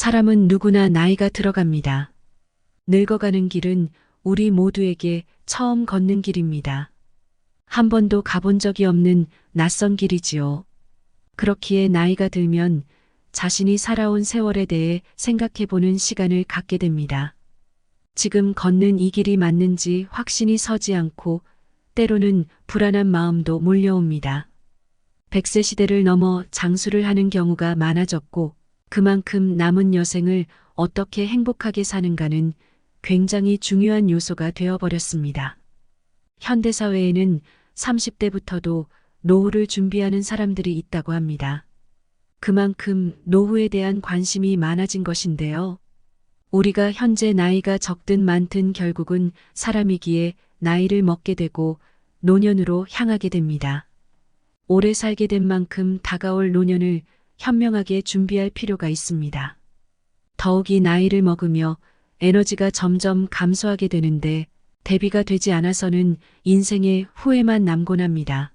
사람은 누구나 나이가 들어갑니다. 늙어가는 길은 우리 모두에게 처음 걷는 길입니다. 한 번도 가본 적이 없는 낯선 길이지요. 그렇기에 나이가 들면 자신이 살아온 세월에 대해 생각해보는 시간을 갖게 됩니다. 지금 걷는 이 길이 맞는지 확신이 서지 않고 때로는 불안한 마음도 몰려옵니다. 100세 시대를 넘어 장수를 하는 경우가 많아졌고 그만큼 남은 여생을 어떻게 행복하게 사는가는 굉장히 중요한 요소가 되어버렸습니다. 현대사회에는 30대부터도 노후를 준비하는 사람들이 있다고 합니다. 그만큼 노후에 대한 관심이 많아진 것인데요. 우리가 현재 나이가 적든 많든 결국은 사람이기에 나이를 먹게 되고 노년으로 향하게 됩니다. 오래 살게 된 만큼 다가올 노년을 현명하게 준비할 필요가 있습니다. 더욱이 나이를 먹으며 에너지가 점점 감소하게 되는데 대비가 되지 않아서는 인생에 후회만 남곤 합니다.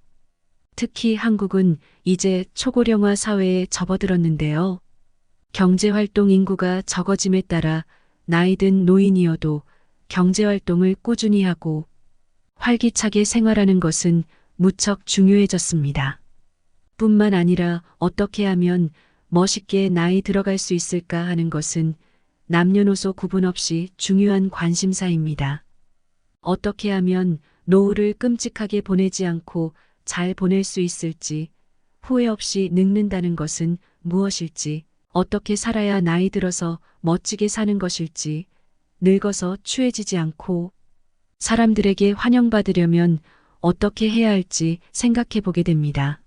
특히 한국은 이제 초고령화 사회에 접어들었는데요. 경제활동 인구가 적어짐에 따라 나이든 노인이어도 경제활동을 꾸준히 하고 활기차게 생활하는 것은 무척 중요해졌습니다. 뿐만 아니라 어떻게 하면 멋있게 나이 들어갈 수 있을까 하는 것은 남녀노소 구분 없이 중요한 관심사입니다. 어떻게 하면 노후를 끔찍하게 보내지 않고 잘 보낼 수 있을지, 후회 없이 늙는다는 것은 무엇일지, 어떻게 살아야 나이 들어서 멋지게 사는 것일지, 늙어서 추해지지 않고 사람들에게 환영받으려면 어떻게 해야 할지 생각해 보게 됩니다.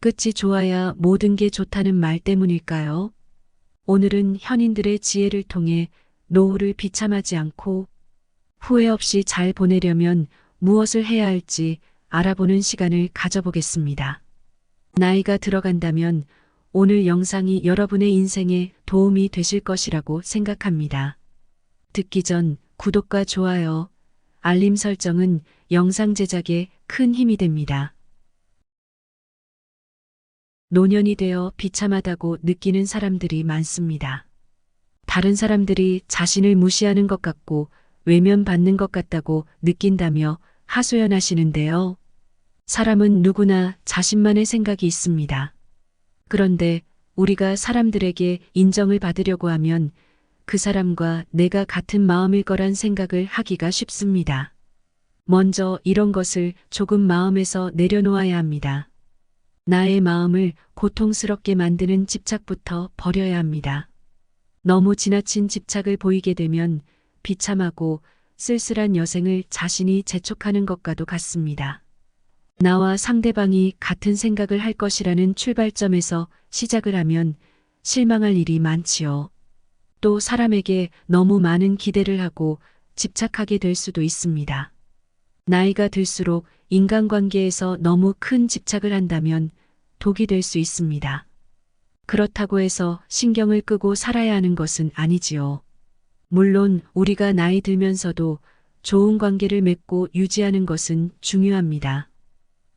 끝이 좋아야 모든 게 좋다는 말 때문일까요? 오늘은 현인들의 지혜를 통해 노후를 비참하지 않고 후회 없이 잘 보내려면 무엇을 해야 할지 알아보는 시간을 가져보겠습니다. 나이가 들어간다면 오늘 영상이 여러분의 인생에 도움이 되실 것이라고 생각합니다. 듣기 전 구독과 좋아요, 알림 설정은 영상 제작에 큰 힘이 됩니다. 노년이 되어 비참하다고 느끼는 사람들이 많습니다. 다른 사람들이 자신을 무시하는 것 같고 외면받는 것 같다고 느낀다며 하소연하시는데요. 사람은 누구나 자신만의 생각이 있습니다. 그런데 우리가 사람들에게 인정을 받으려고 하면 그 사람과 내가 같은 마음일 거란 생각을 하기가 쉽습니다. 먼저 이런 것을 조금 마음에서 내려놓아야 합니다. 나의 마음을 고통스럽게 만드는 집착부터 버려야 합니다. 너무 지나친 집착을 보이게 되면 비참하고 쓸쓸한 여생을 자신이 재촉하는 것과도 같습니다. 나와 상대방이 같은 생각을 할 것이라는 출발점에서 시작을 하면 실망할 일이 많지요. 또 사람에게 너무 많은 기대를 하고 집착하게 될 수도 있습니다. 나이가 들수록 인간관계에서 너무 큰 집착을 한다면 독이 될 수 있습니다. 그렇다고 해서 신경을 끄고 살아야 하는 것은 아니지요. 물론 우리가 나이 들면서도 좋은 관계를 맺고 유지하는 것은 중요합니다.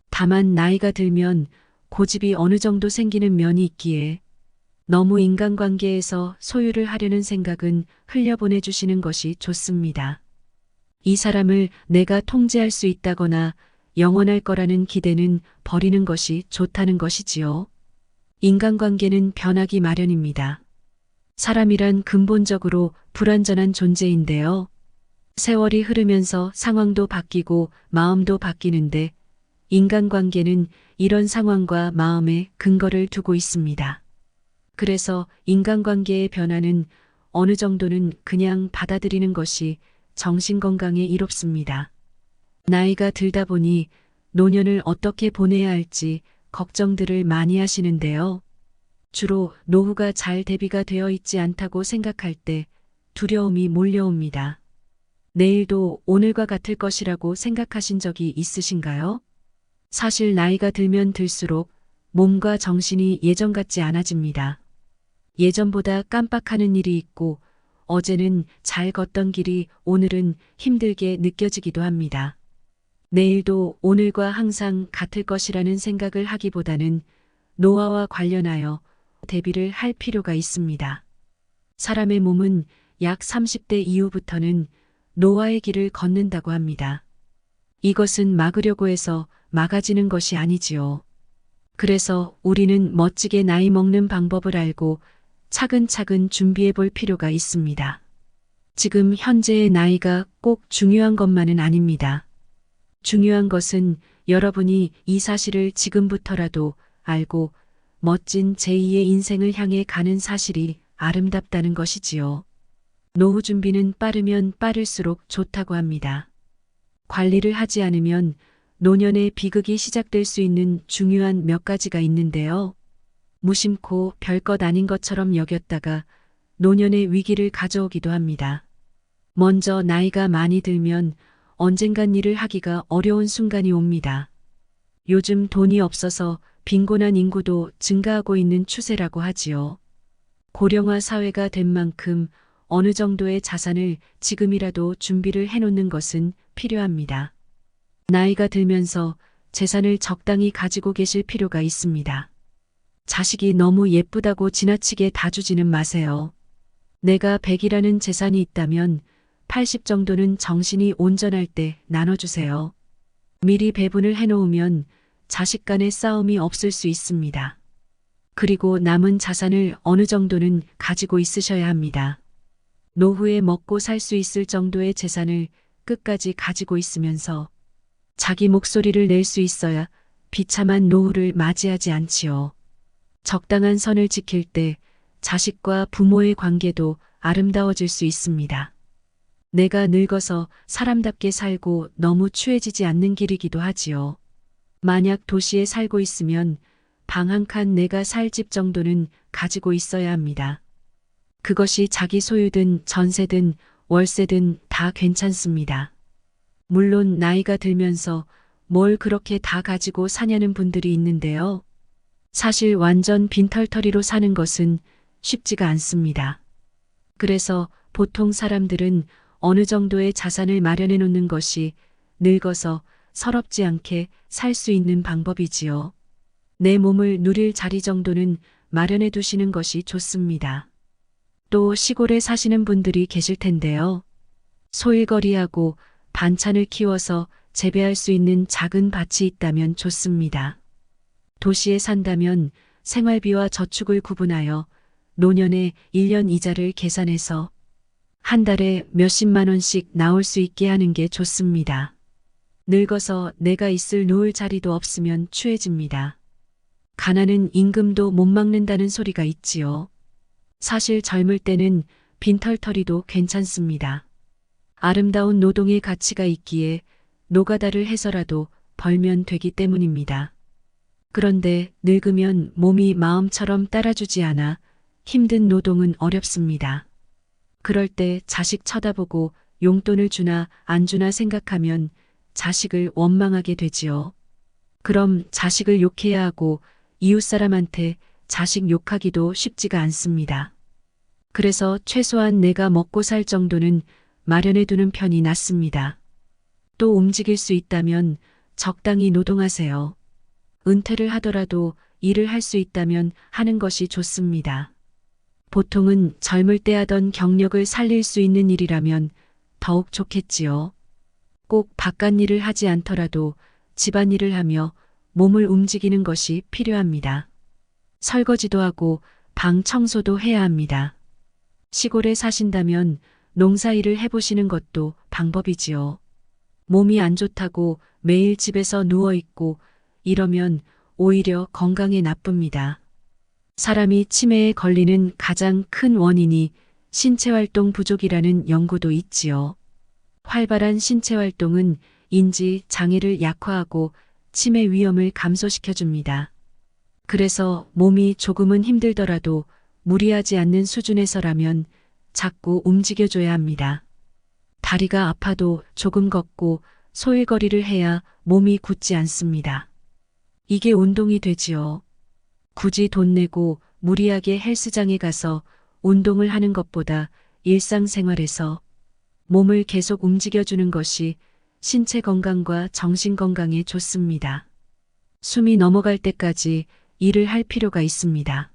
다만 나이가 들면 고집이 어느 정도 생기는 면이 있기에 너무 인간관계에서 소유를 하려는 생각은 흘려보내주시는 것이 좋습니다. 이 사람을 내가 통제할 수 있다거나 영원할 거라는 기대는 버리는 것이 좋다는 것이지요. 인간관계는 변하기 마련입니다. 사람이란 근본적으로 불완전한 존재인데요. 세월이 흐르면서 상황도 바뀌고 마음도 바뀌는데 인간관계는 이런 상황과 마음에 근거를 두고 있습니다. 그래서 인간관계의 변화는 어느 정도는 그냥 받아들이는 것이 정신건강에 이롭습니다. 나이가 들다 보니 노년을 어떻게 보내야 할지 걱정들을 많이 하시는데요. 주로 노후가 잘 대비가 되어 있지 않다고 생각할 때 두려움이 몰려옵니다. 내일도 오늘과 같을 것이라고 생각하신 적이 있으신가요? 사실 나이가 들면 들수록 몸과 정신이 예전 같지 않아집니다. 예전보다 깜빡하는 일이 있고 어제는 잘 걷던 길이 오늘은 힘들게 느껴지기도 합니다. 내일도 오늘과 항상 같을 것이라는 생각을 하기보다는 노화와 관련하여 대비를 할 필요가 있습니다. 사람의 몸은 약 30대 이후부터는 노화의 길을 걷는다고 합니다. 이것은 막으려고 해서 막아지는 것이 아니지요. 그래서 우리는 멋지게 나이 먹는 방법을 알고 차근차근 준비해 볼 필요가 있습니다. 지금 현재의 나이가 꼭 중요한 것만은 아닙니다. 중요한 것은 여러분이 이 사실을 지금부터라도 알고 멋진 제2의 인생을 향해 가는 사실이 아름답다는 것이지요. 노후 준비는 빠르면 빠를수록 좋다고 합니다. 관리를 하지 않으면 노년의 비극이 시작될 수 있는 중요한 몇 가지가 있는데요. 무심코 별것 아닌 것처럼 여겼다가 노년의 위기를 가져오기도 합니다. 먼저 나이가 많이 들면 언젠간 일을 하기가 어려운 순간이 옵니다. 요즘 돈이 없어서 빈곤한 인구도 증가하고 있는 추세라고 하지요. 고령화 사회가 된 만큼 어느 정도의 자산을 지금이라도 준비를 해놓는 것은 필요합니다. 나이가 들면서 재산을 적당히 가지고 계실 필요가 있습니다. 자식이 너무 예쁘다고 지나치게 다 주지는 마세요. 내가 100이라는 재산이 있다면 80 정도는 정신이 온전할 때 나눠주세요. 미리 배분을 해놓으면 자식 간의 싸움이 없을 수 있습니다. 그리고 남은 자산을 어느 정도는 가지고 있으셔야 합니다. 노후에 먹고 살 수 있을 정도의 재산을 끝까지 가지고 있으면서 자기 목소리를 낼 수 있어야 비참한 노후를 맞이하지 않지요. 적당한 선을 지킬 때 자식과 부모의 관계도 아름다워질 수 있습니다. 내가 늙어서 사람답게 살고 너무 추해지지 않는 길이기도 하지요. 만약 도시에 살고 있으면 방 한 칸 내가 살 집 정도는 가지고 있어야 합니다. 그것이 자기 소유든 전세든 월세든 다 괜찮습니다. 물론 나이가 들면서 뭘 그렇게 다 가지고 사냐는 분들이 있는데요. 사실 완전 빈털터리로 사는 것은 쉽지가 않습니다. 그래서 보통 사람들은 어느 정도의 자산을 마련해 놓는 것이 늙어서 서럽지 않게 살 수 있는 방법이지요. 내 몸을 누릴 자리 정도는 마련해 두시는 것이 좋습니다. 또 시골에 사시는 분들이 계실 텐데요. 소일거리하고 반찬을 키워서 재배할 수 있는 작은 밭이 있다면 좋습니다. 도시에 산다면 생활비와 저축을 구분하여 노년에 1년 이자를 계산해서 한 달에 몇십만 원씩 나올 수 있게 하는 게 좋습니다. 늙어서 내가 있을 놓을 자리도 없으면 추해집니다. 가난은 임금도 못 막는다는 소리가 있지요. 사실 젊을 때는 빈털터리도 괜찮습니다. 아름다운 노동의 가치가 있기에 노가다를 해서라도 벌면 되기 때문입니다. 그런데 늙으면 몸이 마음처럼 따라주지 않아 힘든 노동은 어렵습니다. 그럴 때 자식 쳐다보고 용돈을 주나 안 주나 생각하면 자식을 원망하게 되지요. 그럼 자식을 욕해야 하고 이웃 사람한테 자식 욕하기도 쉽지가 않습니다. 그래서 최소한 내가 먹고 살 정도는 마련해 두는 편이 낫습니다. 또 움직일 수 있다면 적당히 노동하세요. 은퇴를 하더라도 일을 할 수 있다면 하는 것이 좋습니다. 보통은 젊을 때 하던 경력을 살릴 수 있는 일이라면 더욱 좋겠지요. 꼭 바깥일을 하지 않더라도 집안일을 하며 몸을 움직이는 것이 필요합니다. 설거지도 하고 방 청소도 해야 합니다. 시골에 사신다면 농사일을 해보시는 것도 방법이지요. 몸이 안 좋다고 매일 집에서 누워있고 이러면 오히려 건강에 나쁩니다. 사람이 치매에 걸리는 가장 큰 원인이 신체활동 부족이라는 연구도 있지요. 활발한 신체활동은 인지 장애를 약화하고 치매 위험을 감소시켜줍니다. 그래서 몸이 조금은 힘들더라도 무리하지 않는 수준에서라면 자꾸 움직여줘야 합니다. 다리가 아파도 조금 걷고 소일거리를 해야 몸이 굳지 않습니다. 이게 운동이 되지요. 굳이 돈 내고 무리하게 헬스장에 가서 운동을 하는 것보다 일상생활에서 몸을 계속 움직여주는 것이 신체 건강과 정신 건강에 좋습니다. 숨이 넘어갈 때까지 일을 할 필요가 있습니다.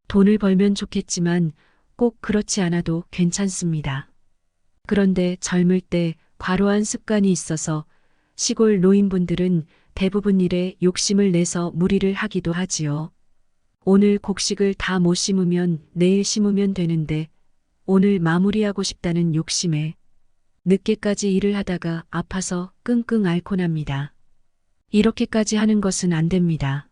돈을 벌면 좋겠지만 꼭 그렇지 않아도 괜찮습니다. 그런데 젊을 때 과로한 습관이 있어서 시골 노인분들은 대부분 일에 욕심을 내서 무리를 하기도 하지요. 오늘 곡식을 다 못 심으면 내일 심으면 되는데 오늘 마무리하고 싶다는 욕심에 늦게까지 일을 하다가 아파서 끙끙 앓고 납니다. 이렇게까지 하는 것은 안 됩니다.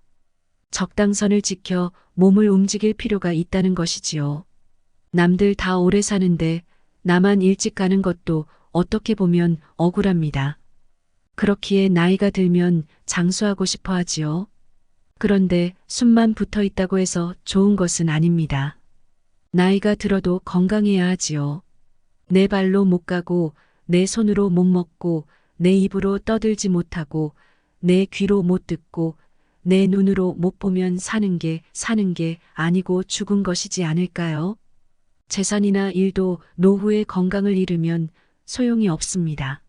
적당선을 지켜 몸을 움직일 필요가 있다는 것이지요. 남들 다 오래 사는데 나만 일찍 가는 것도 어떻게 보면 억울합니다. 그렇기에 나이가 들면 장수하고 싶어 하지요. 그런데 숨만 붙어 있다고 해서 좋은 것은 아닙니다. 나이가 들어도 건강해야 하지요. 내 발로 못 가고 내 손으로 못 먹고 내 입으로 떠들지 못하고 내 귀로 못 듣고 내 눈으로 못 보면 사는 게 아니고 죽은 것이지 않을까요? 재산이나 일도 노후의 건강을 잃으면 소용이 없습니다.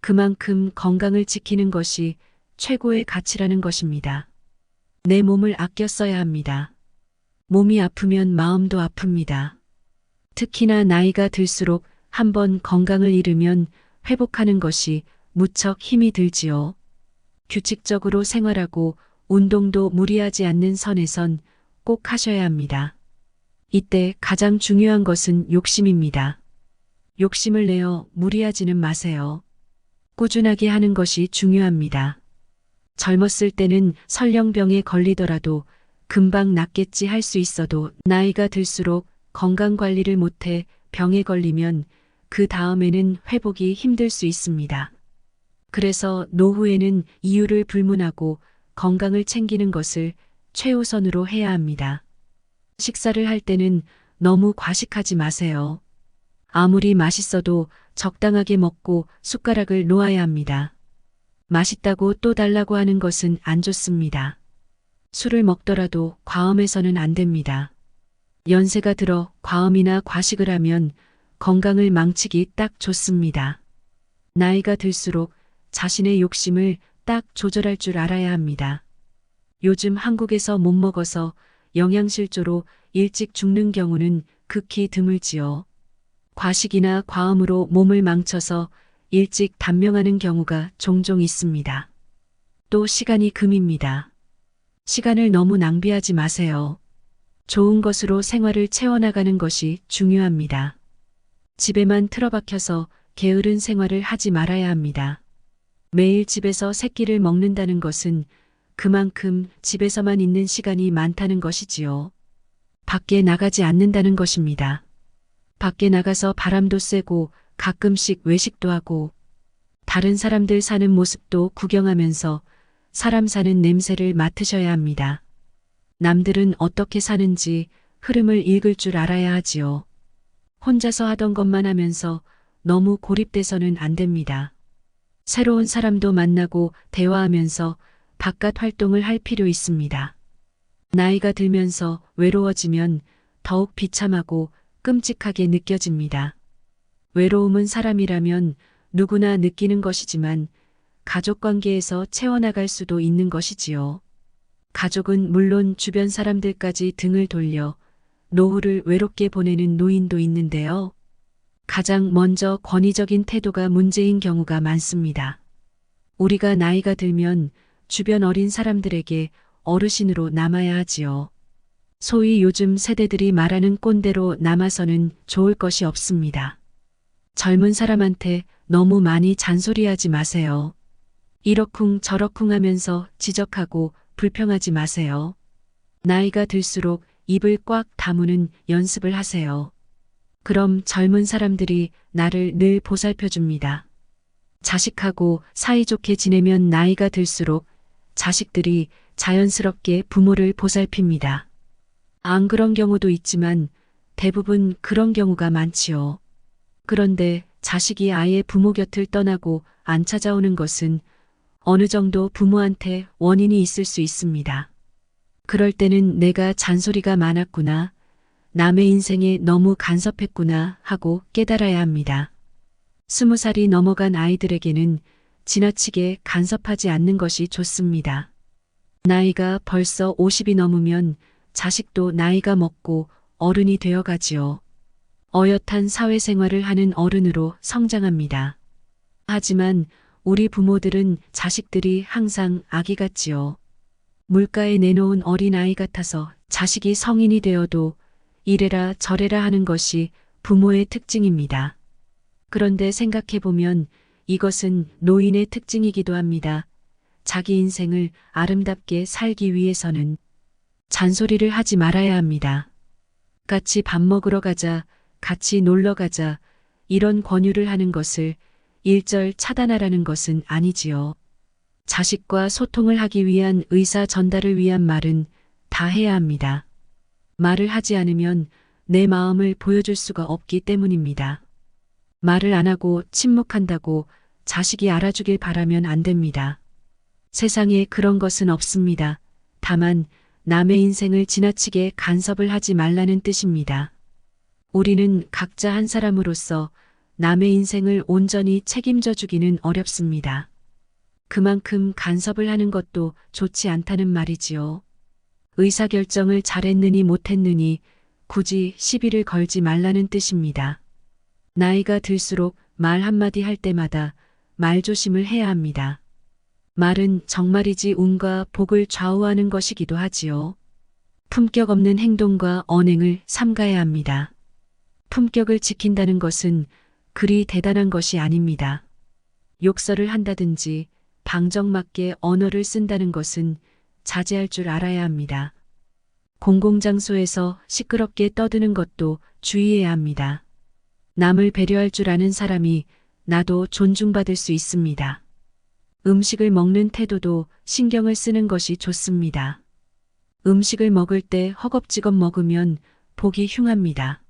그만큼 건강을 지키는 것이 최고의 가치라는 것입니다. 내 몸을 아껴 써야 합니다. 몸이 아프면 마음도 아픕니다. 특히나 나이가 들수록 한번 건강을 잃으면 회복하는 것이 무척 힘이 들지요. 규칙적으로 생활하고 운동도 무리하지 않는 선에선 꼭 하셔야 합니다. 이때 가장 중요한 것은 욕심입니다. 욕심을 내어 무리하지는 마세요. 꾸준하게 하는 것이 중요합니다. 젊었을 때는 설령병에 걸리더라도 금방 낫겠지 할 수 있어도 나이가 들수록 건강 관리를 못해 병에 걸리면 그 다음에는 회복이 힘들 수 있습니다. 그래서 노후에는 이유를 불문하고 건강을 챙기는 것을 최우선으로 해야 합니다. 식사를 할 때는 너무 과식하지 마세요. 아무리 맛있어도 적당하게 먹고 숟가락을 놓아야 합니다. 맛있다고 또 달라고 하는 것은 안 좋습니다. 술을 먹더라도 과음해서는 안 됩니다. 연세가 들어 과음이나 과식을 하면 건강을 망치기 딱 좋습니다. 나이가 들수록 자신의 욕심을 딱 조절할 줄 알아야 합니다. 요즘 한국에서 못 먹어서 영양실조로 일찍 죽는 경우는 극히 드물지요. 과식이나 과음으로 몸을 망쳐서 일찍 단명하는 경우가 종종 있습니다. 또 시간이 금입니다. 시간을 너무 낭비하지 마세요. 좋은 것으로 생활을 채워나가는 것이 중요합니다. 집에만 틀어박혀서 게으른 생활을 하지 말아야 합니다. 매일 집에서 세 끼를 먹는다는 것은 그만큼 집에서만 있는 시간이 많다는 것이지요. 밖에 나가지 않는다는 것입니다. 밖에 나가서 바람도 쐬고 가끔씩 외식도 하고 다른 사람들 사는 모습도 구경하면서 사람 사는 냄새를 맡으셔야 합니다. 남들은 어떻게 사는지 흐름을 읽을 줄 알아야 하지요. 혼자서 하던 것만 하면서 너무 고립돼서는 안 됩니다. 새로운 사람도 만나고 대화하면서 바깥 활동을 할 필요 있습니다. 나이가 들면서 외로워지면 더욱 비참하고 끔찍하게 느껴집니다. 외로움은 사람이라면 누구나 느끼는 것이지만 가족 관계에서 채워나갈 수도 있는 것이지요. 가족은 물론 주변 사람들까지 등을 돌려 노후를 외롭게 보내는 노인도 있는데요. 가장 먼저 권위적인 태도가 문제인 경우가 많습니다. 우리가 나이가 들면 주변 어린 사람들에게 어르신으로 남아야 하지요. 소위 요즘 세대들이 말하는 꼰대로 남아서는 좋을 것이 없습니다. 젊은 사람한테 너무 많이 잔소리하지 마세요. 이러쿵 저러쿵 하면서 지적하고 불평하지 마세요. 나이가 들수록 입을 꽉 다무는 연습을 하세요. 그럼 젊은 사람들이 나를 늘 보살펴줍니다. 자식하고 사이좋게 지내면 나이가 들수록 자식들이 자연스럽게 부모를 보살핍니다. 안 그런 경우도 있지만 대부분 그런 경우가 많지요. 그런데 자식이 아예 부모 곁을 떠나고 안 찾아오는 것은 어느 정도 부모한테 원인이 있을 수 있습니다. 그럴 때는 내가 잔소리가 많았구나, 남의 인생에 너무 간섭했구나 하고 깨달아야 합니다. 20살이 넘어간 아이들에게는 지나치게 간섭하지 않는 것이 좋습니다. 나이가 벌써 50이 넘으면 자식도 나이가 먹고 어른이 되어가지요. 어엿한 사회생활을 하는 어른으로 성장합니다. 하지만 우리 부모들은 자식들이 항상 아기 같지요. 물가에 내놓은 어린아이 같아서 자식이 성인이 되어도 이래라 저래라 하는 것이 부모의 특징입니다. 그런데 생각해보면 이것은 노인의 특징이기도 합니다. 자기 인생을 아름답게 살기 위해서는 잔소리를 하지 말아야 합니다. 같이 밥 먹으러 가자, 같이 놀러 가자, 이런 권유를 하는 것을 일절 차단하라는 것은 아니지요. 자식과 소통을 하기 위한 의사 전달을 위한 말은 다 해야 합니다. 말을 하지 않으면 내 마음을 보여줄 수가 없기 때문입니다. 말을 안 하고 침묵한다고 자식이 알아주길 바라면 안 됩니다. 세상에 그런 것은 없습니다. 다만 남의 인생을 지나치게 간섭을 하지 말라는 뜻입니다. 우리는 각자 한 사람으로서 남의 인생을 온전히 책임져 주기는 어렵습니다. 그만큼 간섭을 하는 것도 좋지 않다는 말이지요. 의사결정을 잘했느니 못했느니 굳이 시비를 걸지 말라는 뜻입니다. 나이가 들수록 말 한마디 할 때마다 말조심을 해야 합니다. 말은 정말이지 운과 복을 좌우하는 것이기도 하지요. 품격 없는 행동과 언행을 삼가야 합니다. 품격을 지킨다는 것은 그리 대단한 것이 아닙니다. 욕설을 한다든지 방정맞게 언어를 쓴다는 것은 자제할 줄 알아야 합니다. 공공장소에서 시끄럽게 떠드는 것도 주의해야 합니다. 남을 배려할 줄 아는 사람이 나도 존중받을 수 있습니다. 음식을 먹는 태도도 신경을 쓰는 것이 좋습니다. 음식을 먹을 때 허겁지겁 먹으면 복이 흉합니다.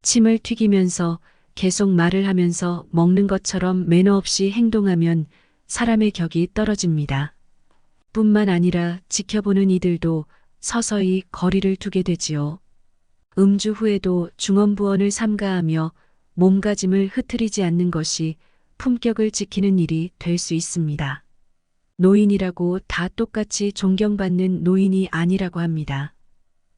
침을 튀기면서 계속 말을 하면서 먹는 것처럼 매너 없이 행동하면 사람의 격이 떨어집니다. 뿐만 아니라 지켜보는 이들도 서서히 거리를 두게 되지요. 음주 후에도 중언부언을 삼가하며 몸가짐을 흐트리지 않는 것이 품격을 지키는 일이 될 수 있습니다. 노인이라고 다 똑같이 존경받는 노인이 아니라고 합니다.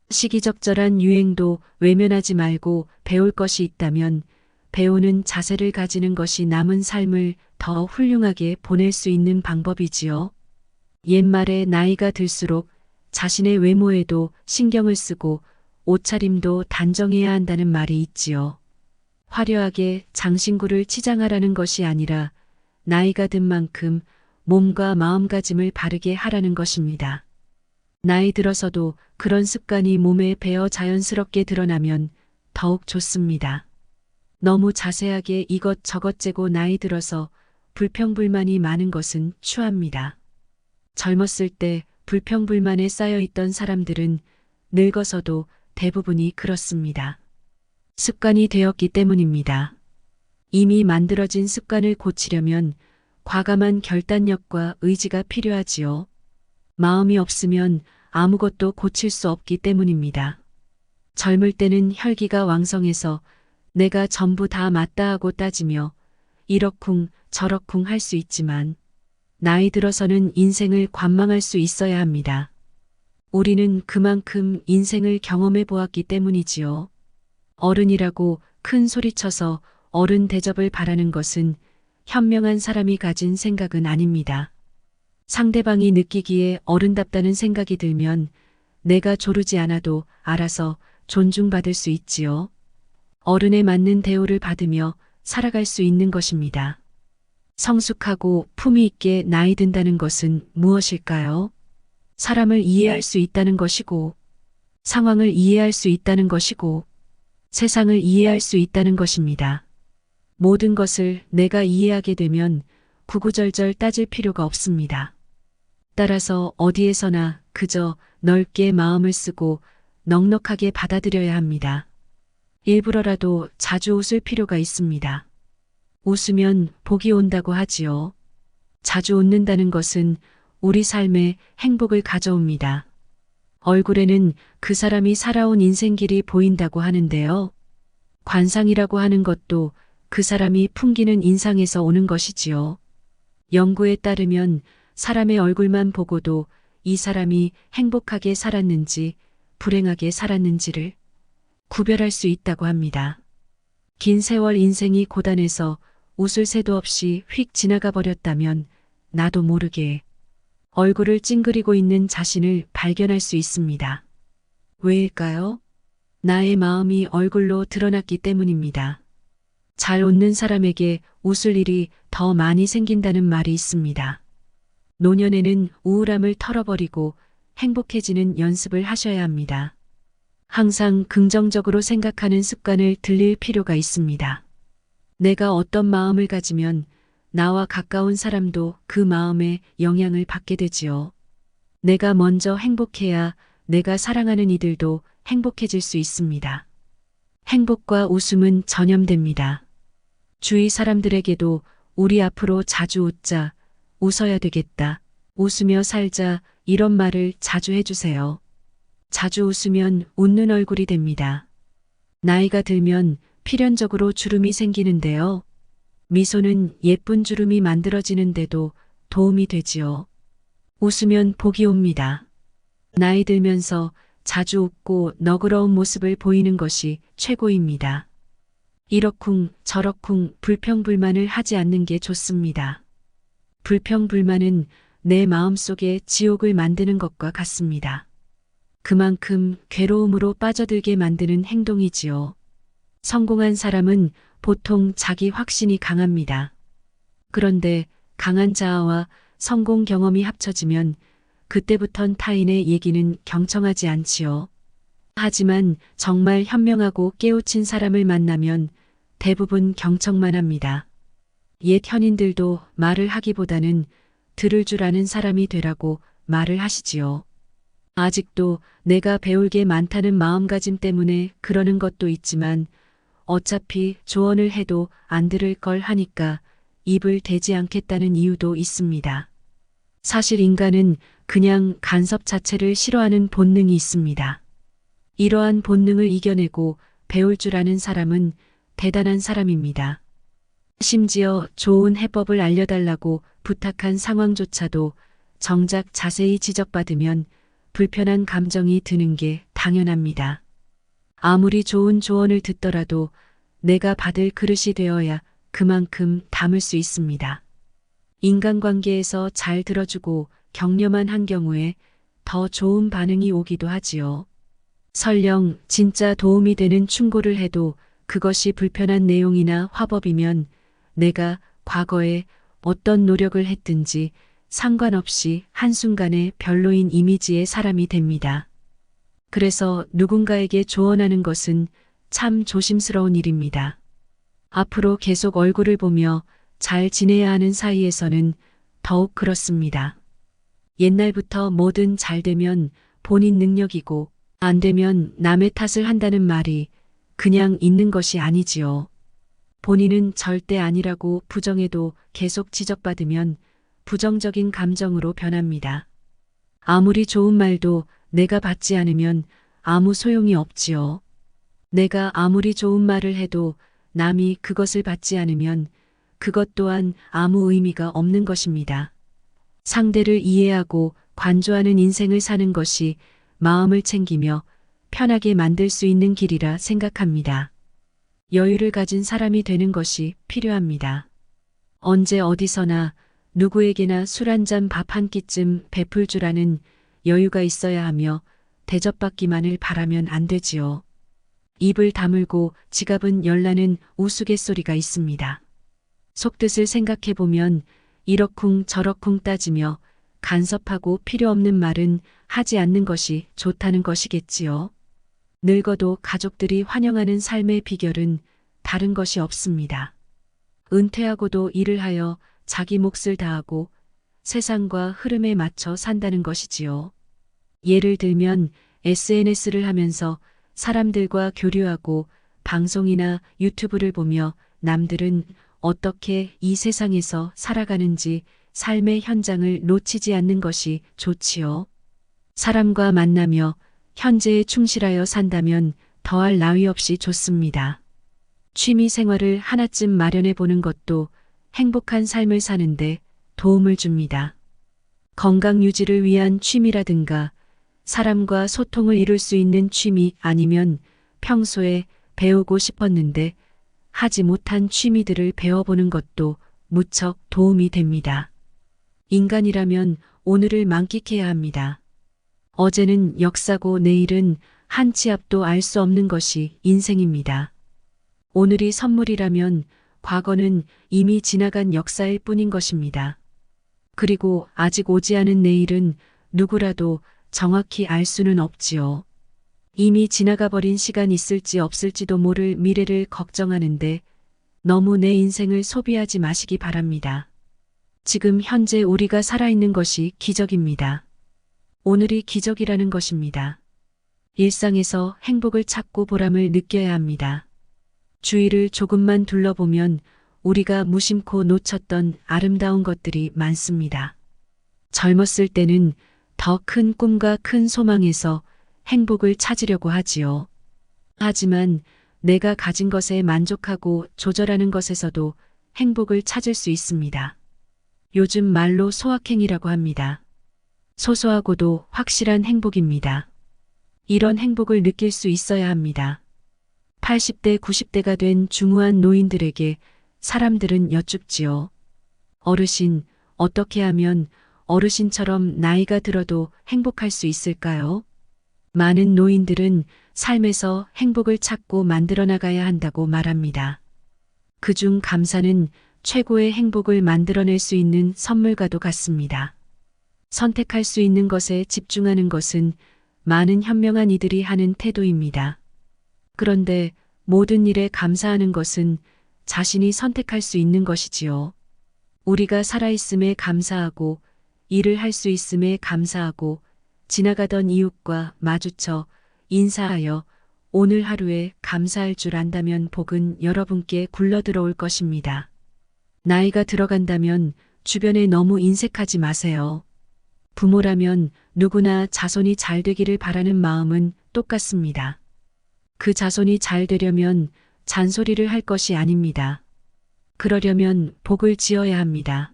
시기적절한 유행도 외면하지 말고 배울 것이 있다면 배우는 자세를 가지는 것이 남은 삶을 더 훌륭하게 보낼 수 있는 방법이지요. 옛말에 나이가 들수록 자신의 외모에도 신경을 쓰고 옷차림도 단정해야 한다는 말이 있지요. 화려하게 장신구를 치장하라는 것이 아니라 나이가 든 만큼 몸과 마음가짐을 바르게 하라는 것입니다. 나이 들어서도 그런 습관이 몸에 배어 자연스럽게 드러나면 더욱 좋습니다. 너무 자세하게 이것저것 재고 나이 들어서 불평불만이 많은 것은 추합니다. 젊었을 때 불평불만에 쌓여있던 사람들은 늙어서도 대부분이 그렇습니다. 습관이 되었기 때문입니다. 이미 만들어진 습관을 고치려면 과감한 결단력과 의지가 필요하지요. 마음이 없으면 아무것도 고칠 수 없기 때문입니다. 젊을 때는 혈기가 왕성해서 내가 전부 다 맞다 하고 따지며 이러쿵 저러쿵 할 수 있지만 나이 들어서는 인생을 관망할 수 있어야 합니다. 우리는 그만큼 인생을 경험해 보았기 때문이지요. 어른이라고 큰 소리쳐서 어른 대접을 바라는 것은 현명한 사람이 가진 생각은 아닙니다. 상대방이 느끼기에 어른답다는 생각이 들면 내가 조르지 않아도 알아서 존중받을 수 있지요. 어른에 맞는 대우를 받으며 살아갈 수 있는 것입니다. 성숙하고 품위 있게 나이 든다는 것은 무엇일까요? 사람을 이해할 수 있다는 것이고, 상황을 이해할 수 있다는 것이고, 세상을 이해할 수 있다는 것입니다. 모든 것을 내가 이해하게 되면 구구절절 따질 필요가 없습니다. 따라서 어디에서나 그저 넓게 마음을 쓰고 넉넉하게 받아들여야 합니다. 일부러라도 자주 웃을 필요가 있습니다. 웃으면 복이 온다고 하지요. 자주 웃는다는 것은 우리 삶에 행복을 가져옵니다. 얼굴에는 그 사람이 살아온 인생길이 보인다고 하는데요. 관상이라고 하는 것도 그 사람이 풍기는 인상에서 오는 것이지요. 연구에 따르면 사람의 얼굴만 보고도 이 사람이 행복하게 살았는지 불행하게 살았는지를 구별할 수 있다고 합니다. 긴 세월 인생이 고단해서 웃을 새도 없이 휙 지나가 버렸다면 나도 모르게 얼굴을 찡그리고 있는 자신을 발견할 수 있습니다. 왜일까요? 나의 마음이 얼굴로 드러났기 때문입니다. 잘 웃는 사람에게 웃을 일이 더 많이 생긴다는 말이 있습니다. 노년에는 우울함을 털어버리고 행복해지는 연습을 하셔야 합니다. 항상 긍정적으로 생각하는 습관을 들일 필요가 있습니다. 내가 어떤 마음을 가지면 나와 가까운 사람도 그 마음에 영향을 받게 되지요. 내가 먼저 행복해야 내가 사랑하는 이들도 행복해질 수 있습니다. 행복과 웃음은 전염됩니다. 주위 사람들에게도 우리 앞으로 자주 웃자, 웃어야 되겠다, 웃으며 살자 이런 말을 자주 해주세요. 자주 웃으면 웃는 얼굴이 됩니다. 나이가 들면 필연적으로 주름이 생기는데요. 미소는 예쁜 주름이 만들어지는데도 도움이 되지요. 웃으면 복이 옵니다. 나이 들면서 자주 웃고 너그러운 모습을 보이는 것이 최고입니다. 이러쿵 저러쿵 불평불만을 하지 않는 게 좋습니다. 불평불만은 내 마음속에 지옥을 만드는 것과 같습니다. 그만큼 괴로움으로 빠져들게 만드는 행동이지요. 성공한 사람은 보통 자기 확신이 강합니다. 그런데 강한 자아와 성공 경험이 합쳐지면 그때부턴 타인의 얘기는 경청하지 않지요. 하지만 정말 현명하고 깨우친 사람을 만나면 대부분 경청만 합니다. 옛 현인들도 말을 하기보다는 들을 줄 아는 사람이 되라고 말을 하시지요. 아직도 내가 배울 게 많다는 마음가짐 때문에 그러는 것도 있지만 어차피 조언을 해도 안 들을 걸 하니까 입을 대지 않겠다는 이유도 있습니다. 사실 인간은 그냥 간섭 자체를 싫어하는 본능이 있습니다. 이러한 본능을 이겨내고 배울 줄 아는 사람은 대단한 사람입니다. 심지어 좋은 해법을 알려달라고 부탁한 상황조차도 정작 자세히 지적받으면 불편한 감정이 드는 게 당연합니다. 아무리 좋은 조언을 듣더라도 내가 받을 그릇이 되어야 그만큼 담을 수 있습니다. 인간관계에서 잘 들어주고 격려만 한 경우에 더 좋은 반응이 오기도 하지요. 설령 진짜 도움이 되는 충고를 해도 그것이 불편한 내용이나 화법이면 내가 과거에 어떤 노력을 했든지 상관없이 한순간에 별로인 이미지의 사람이 됩니다. 그래서 누군가에게 조언하는 것은 참 조심스러운 일입니다. 앞으로 계속 얼굴을 보며 잘 지내야 하는 사이에서는 더욱 그렇습니다. 옛날부터 뭐든 잘 되면 본인 능력이고 안 되면 남의 탓을 한다는 말이 그냥 있는 것이 아니지요. 본인은 절대 아니라고 부정해도 계속 지적받으면 부정적인 감정으로 변합니다. 아무리 좋은 말도 내가 받지 않으면 아무 소용이 없지요. 내가 아무리 좋은 말을 해도 남이 그것을 받지 않으면 그것 또한 아무 의미가 없는 것입니다. 상대를 이해하고 관조하는 인생을 사는 것이 마음을 챙기며 편하게 만들 수 있는 길이라 생각합니다. 여유를 가진 사람이 되는 것이 필요합니다. 언제 어디서나 누구에게나 술 한 잔 밥 한 끼쯤 베풀 줄 아는 여유가 있어야 하며 대접받기만을 바라면 안 되지요. 입을 다물고 지갑은 열라는 우스갯소리가 있습니다. 속뜻을 생각해보면 이러쿵 저러쿵 따지며 간섭하고 필요 없는 말은 하지 않는 것이 좋다는 것이겠지요. 늙어도 가족들이 환영하는 삶의 비결은 다른 것이 없습니다. 은퇴하고도 일을 하여 자기 몫을 다하고 세상과 흐름에 맞춰 산다는 것이지요. 예를 들면 SNS를 하면서 사람들과 교류하고 방송이나 유튜브를 보며 남들은 어떻게 이 세상에서 살아가는지 삶의 현장을 놓치지 않는 것이 좋지요. 사람과 만나며 현재에 충실하여 산다면 더할 나위 없이 좋습니다. 취미 생활을 하나쯤 마련해 보는 것도 행복한 삶을 사는데 도움을 줍니다. 건강 유지를 위한 취미라든가 사람과 소통을 이룰 수 있는 취미 아니면 평소에 배우고 싶었는데 하지 못한 취미들을 배워보는 것도 무척 도움이 됩니다. 인간이라면 오늘을 만끽해야 합니다. 어제는 역사고 내일은 한 치 앞도 알 수 없는 것이 인생입니다. 오늘이 선물이라면 과거는 이미 지나간 역사일 뿐인 것입니다. 그리고 아직 오지 않은 내일은 누구라도 정확히 알 수는 없지요. 이미 지나가 버린 시간이 있을지 없을지도 모를 미래를 걱정하는데 너무 내 인생을 소비하지 마시기 바랍니다. 지금 현재 우리가 살아있는 것이 기적입니다. 오늘이 기적이라는 것입니다. 일상에서 행복을 찾고 보람을 느껴야 합니다. 주위를 조금만 둘러보면 우리가 무심코 놓쳤던 아름다운 것들이 많습니다. 젊었을 때는 더 큰 꿈과 큰 소망에서 행복을 찾으려고 하지요. 하지만 내가 가진 것에 만족하고 조절하는 것에서도 행복을 찾을 수 있습니다. 요즘 말로 소확행이라고 합니다. 소소하고도 확실한 행복입니다. 이런 행복을 느낄 수 있어야 합니다. 80대, 90대가 된 중후한 노인들에게 사람들은 여쭙지요. 어르신, 어떻게 하면 어르신처럼 나이가 들어도 행복할 수 있을까요? 많은 노인들은 삶에서 행복을 찾고 만들어 나가야 한다고 말합니다. 그중 감사는 최고의 행복을 만들어낼 수 있는 선물과도 같습니다. 선택할 수 있는 것에 집중하는 것은 많은 현명한 이들이 하는 태도입니다. 그런데 모든 일에 감사하는 것은 자신이 선택할 수 있는 것이지요. 우리가 살아있음에 감사하고 일을 할 수 있음에 감사하고 지나가던 이웃과 마주쳐 인사하여 오늘 하루에 감사할 줄 안다면 복은 여러분께 굴러들어올 것입니다. 나이가 들어간다면 주변에 너무 인색하지 마세요. 부모라면 누구나 자손이 잘 되기를 바라는 마음은 똑같습니다. 그 자손이 잘 되려면 잔소리를 할 것이 아닙니다. 그러려면 복을 지어야 합니다.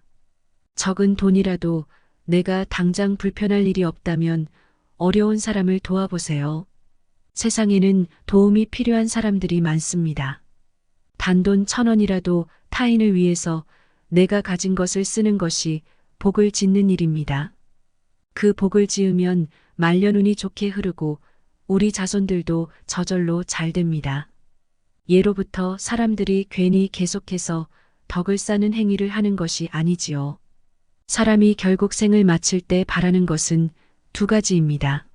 적은 돈이라도 내가 당장 불편할 일이 없다면 어려운 사람을 도와보세요. 세상에는 도움이 필요한 사람들이 많습니다. 단돈 1,000원이라도 타인을 위해서 내가 가진 것을 쓰는 것이 복을 짓는 일입니다. 그 복을 지으면 말년운이 좋게 흐르고 우리 자손들도 저절로 잘 됩니다. 예로부터 사람들이 괜히 계속해서 덕을 쌓는 행위를 하는 것이 아니지요. 사람이 결국 생을 마칠 때 바라는 것은 두 가지입니다.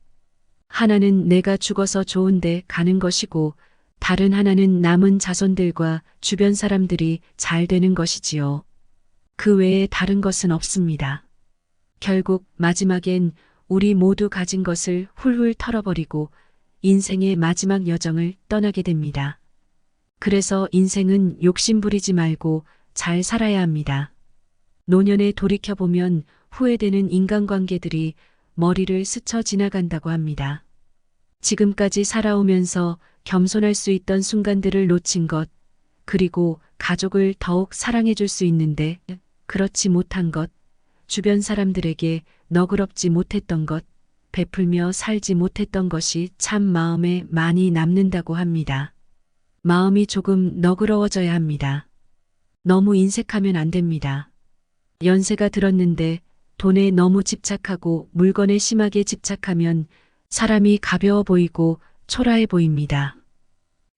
하나는 내가 죽어서 좋은 데 가는 것이고 다른 하나는 남은 자손들과 주변 사람들이 잘 되는 것이지요. 그 외에 다른 것은 없습니다. 결국 마지막엔 우리 모두 가진 것을 훌훌 털어버리고 인생의 마지막 여정을 떠나게 됩니다. 그래서 인생은 욕심 부리지 말고 잘 살아야 합니다. 노년에 돌이켜보면 후회되는 인간관계들이 머리를 스쳐 지나간다고 합니다. 지금까지 살아오면서 겸손할 수 있던 순간들을 놓친 것, 그리고 가족을 더욱 사랑해 줄 수 있는데 그렇지 못한 것, 주변 사람들에게 너그럽지 못했던 것, 베풀며 살지 못했던 것이 참 마음에 많이 남는다고 합니다. 마음이 조금 너그러워져야 합니다. 너무 인색하면 안 됩니다. 연세가 들었는데 돈에 너무 집착하고 물건에 심하게 집착하면 사람이 가벼워 보이고 초라해 보입니다.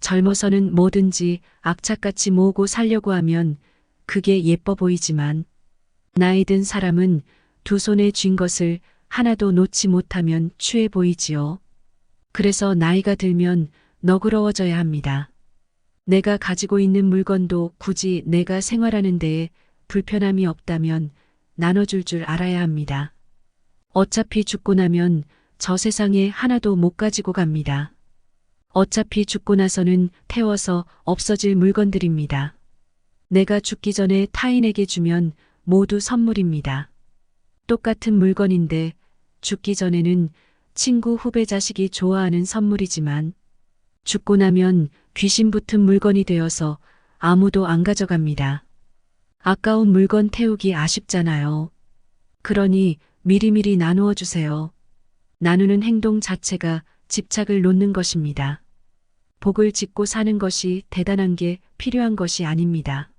젊어서는 뭐든지 악착같이 모으고 살려고 하면 그게 예뻐 보이지만 나이 든 사람은 두 손에 쥔 것을 하나도 놓지 못하면 추해 보이지요. 그래서 나이가 들면 너그러워져야 합니다. 내가 가지고 있는 물건도 굳이 내가 생활하는 데에 불편함이 없다면 나눠줄 줄 알아야 합니다. 어차피 죽고 나면 저 세상에 하나도 못 가지고 갑니다. 어차피 죽고 나서는 태워서 없어질 물건들입니다. 내가 죽기 전에 타인에게 주면 모두 선물입니다. 똑같은 물건인데 죽기 전에는 친구, 후배, 자식이 좋아하는 선물이지만 죽고 나면 귀신 붙은 물건이 되어서 아무도 안 가져갑니다. 아까운 물건 태우기 아쉽잖아요. 그러니 미리미리 나누어 주세요. 나누는 행동 자체가 집착을 놓는 것입니다. 복을 짓고 사는 것이 대단한 게 필요한 것이 아닙니다.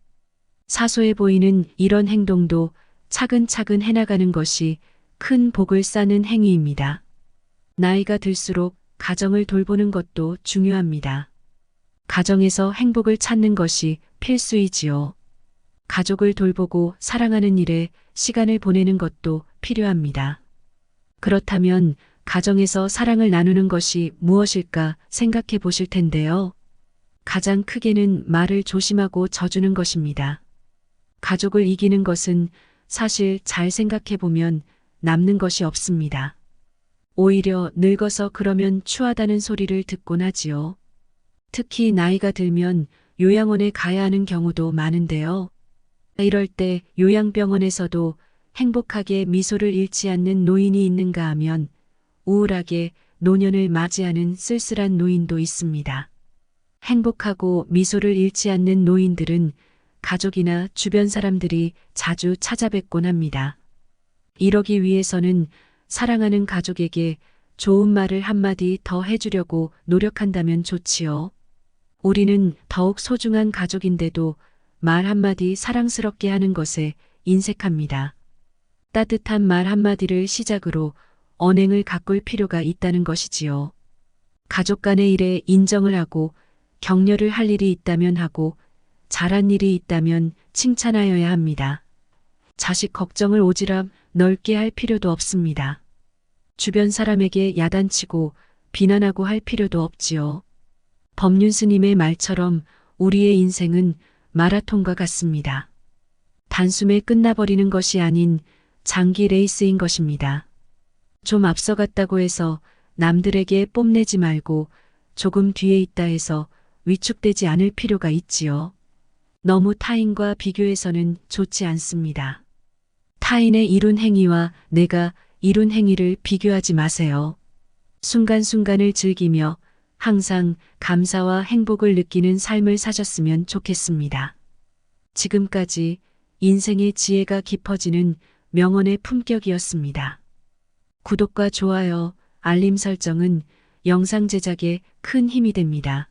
사소해 보이는 이런 행동도 차근차근 해나가는 것이 큰 복을 쌓는 행위입니다. 나이가 들수록 가정을 돌보는 것도 중요합니다. 가정에서 행복을 찾는 것이 필수이지요. 가족을 돌보고 사랑하는 일에 시간을 보내는 것도 필요합니다. 그렇다면 가정에서 사랑을 나누는 것이 무엇일까 생각해 보실 텐데요. 가장 크게는 말을 조심하고 져주는 것입니다. 가족을 이기는 것은 사실 잘 생각해 보면 남는 것이 없습니다. 오히려 늙어서 그러면 추하다는 소리를 듣곤 하지요. 특히 나이가 들면 요양원에 가야 하는 경우도 많은데요. 이럴 때 요양병원에서도 행복하게 미소를 잃지 않는 노인이 있는가 하면 우울하게 노년을 맞이하는 쓸쓸한 노인도 있습니다. 행복하고 미소를 잃지 않는 노인들은 가족이나 주변 사람들이 자주 찾아뵙곤 합니다. 이러기 위해서는 사랑하는 가족에게 좋은 말을 한마디 더 해주려고 노력한다면 좋지요. 우리는 더욱 소중한 가족인데도 말 한마디 사랑스럽게 하는 것에 인색합니다. 따뜻한 말 한마디를 시작으로 언행을 가꿀 필요가 있다는 것이지요. 가족 간의 일에 인정을 하고 격려를 할 일이 있다면 하고 잘한 일이 있다면 칭찬하여야 합니다. 자식 걱정을 오지랖 넓게 할 필요도 없습니다. 주변 사람에게 야단치고 비난하고 할 필요도 없지요. 법륜 스님의 말처럼 우리의 인생은 마라톤과 같습니다. 단숨에 끝나버리는 것이 아닌 장기 레이스인 것입니다. 좀 앞서갔다고 해서 남들에게 뽐내지 말고 조금 뒤에 있다 해서 위축되지 않을 필요가 있지요. 너무 타인과 비교해서는 좋지 않습니다. 타인의 이룬 행위와 내가 이룬 행위를 비교하지 마세요. 순간순간을 즐기며 항상 감사와 행복을 느끼는 삶을 사셨으면 좋겠습니다. 지금까지 인생의 지혜가 깊어지는 명언의 품격이었습니다. 구독과 좋아요, 알림 설정은 영상 제작에 큰 힘이 됩니다.